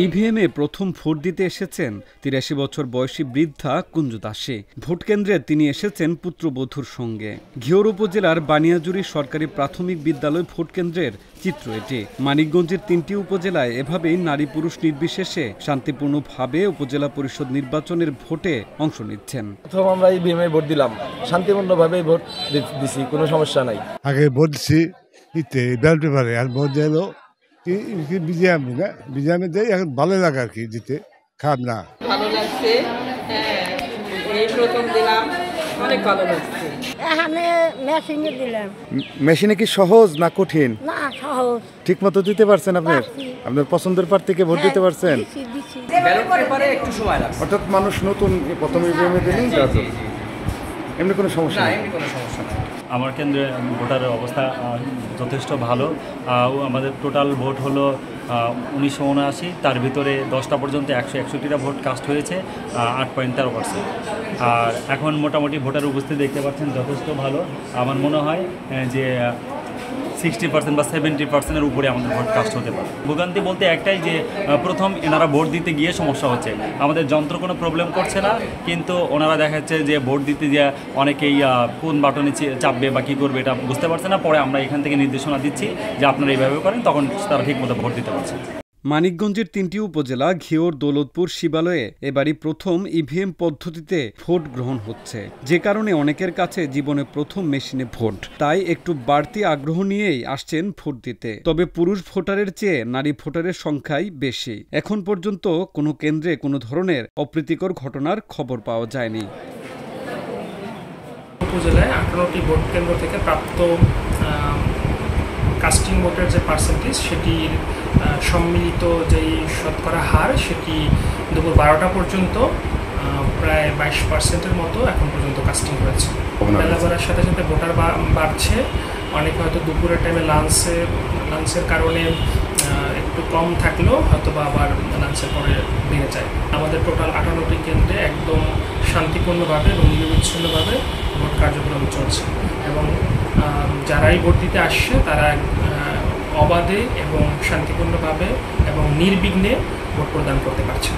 ইভিএমে প্রথম ভোট দিতে এসেছেন ৮৩ বছর বয়সী বৃদ্ধা কুঞ্জু দাসী। ভোট কেন্দ্রে তিনি এসেছেন পুত্রবধূর সঙ্গে। ঘিওর উপজেলার বানিয়াজুরি সরকারি প্রাথমিক বিদ্যালয় ভোট কেন্দ্রের চিত্র এটি। মানিকগঞ্জের ৩টি উপজেলায় এভাবেই নারী পুরুষ নির্বিশেষে শান্তিপূর্ণভাবে উপজেলা পরিষদ নির্বাচনের ভোটে অংশ নিচ্ছেন। প্রথম আমরা ইভিএমে ভোট দিলাম, শান্তিপূর্ণভাবে ভোট দিছি, কোনো সমস্যা নাই। আগে ভোট দিছি ব্যালট পেপারে, আর ভোট দিল বিজেপি না, বিজেপি দেয় এখন ভালো লাগে আর কি, দিতে খারাপ না, ভালো লাগছে। এই প্রথম দিলাম, অনেক ভালো লাগছে। এখানে মেশিনে দিলাম। মেশিনে কি সহজ না কঠিন? না, সহজ। ঠিক মতো দিতে পারছেন? আপনার পছন্দের প্রার্থীকে ভোট দিতে পারছেন? ব্যালট পেপারে একটু সময় লাগছে। অর্থাৎ মানুষ নতুন প্রথম ইভিএমে দিলেন, এমনি কোনো সমস্যা নেই? আমার কেন্দ্রে ভোটারের অবস্থা যথেষ্ট ভালো। আমাদের টোটাল ভোট হলো 1979, তার ভিতরে 10টা পর্যন্ত 161টা ভোট কাস্ট হয়েছে, 8.13%। আর এখন মোটামুটি ভোটার উপস্থিতি দেখতে পাচ্ছেন যথেষ্ট ভালো। আমার মনে হয় যে 60% বা 70%-এর উপরে আমাদের ভোট কাস্ট হতে পারে। ভোগান্তি বলতে একটাই, যে প্রথম এনারা ভোট দিতে গিয়ে সমস্যা হচ্ছে, আমাদের যন্ত্র কোনো প্রবলেম করছে না, কিন্তু ওনারা দেখা যাচ্ছে যে ভোট দিতে গিয়ে অনেকেই কোন বাটনে চাপবে বা কী করবে এটা বুঝতে পারছে না। পরে আমরা এখান থেকে নির্দেশনা দিচ্ছি যে আপনারা এইভাবে করেন, তখন তারা ঠিকমতো ভোট দিতে পারছে। মানিকগঞ্জের 3টি উপজেলা ঘিওর, দৌলতপুর, শিবালয়ে এবারই প্রথম ইভিএম পদ্ধতিতে ভোট গ্রহণ হচ্ছে, যে কারণে অনেকের কাছে জীবনে প্রথম মেশিনে ভোট, তাই একটু বাড়তি আগ্রহ নিয়েই আসছেন ভোট দিতে। তবে পুরুষ ভোটারের চেয়ে নারী ভোটারের সংখ্যাই বেশি। এখন পর্যন্ত কোনো কেন্দ্রে কোনো ধরনের অপ্রীতিকর ঘটনার খবর পাওয়া যায়নি। উপজেলায় 18টি ভোট কেন্দ্র থেকে প্রাপ্ত কাস্টিং ভোটের যে পার্সেন্টেজ, সেটির সম্মিলিত যেই শতকরা হার, সেটি দুপুর 12টা পর্যন্ত প্রায় 22%-এর মতো এখন পর্যন্ত কাস্টিং হয়েছে। বেলা বাড়ার সাথে সাথে ভোটার বাড়ছে। অনেকে হয়তো দুপুরের টাইমে লাঞ্চের কারণে একটু কম থাকলেও হয়তো বা আবার লাঞ্চের পরে বেড়ে যায়। আমাদের টোটাল 58টি কেন্দ্রে একদম শান্তিপূর্ণভাবে এবং নিরবিচ্ছিন্নভাবে ভোট কার্যক্রম চলছে, এবং যারাই ভোট দিতে আসছে তারা অবাধে এবং শান্তিপূর্ণভাবে এবং নির্বিঘ্নে ভোট প্রদান করতে পারছে।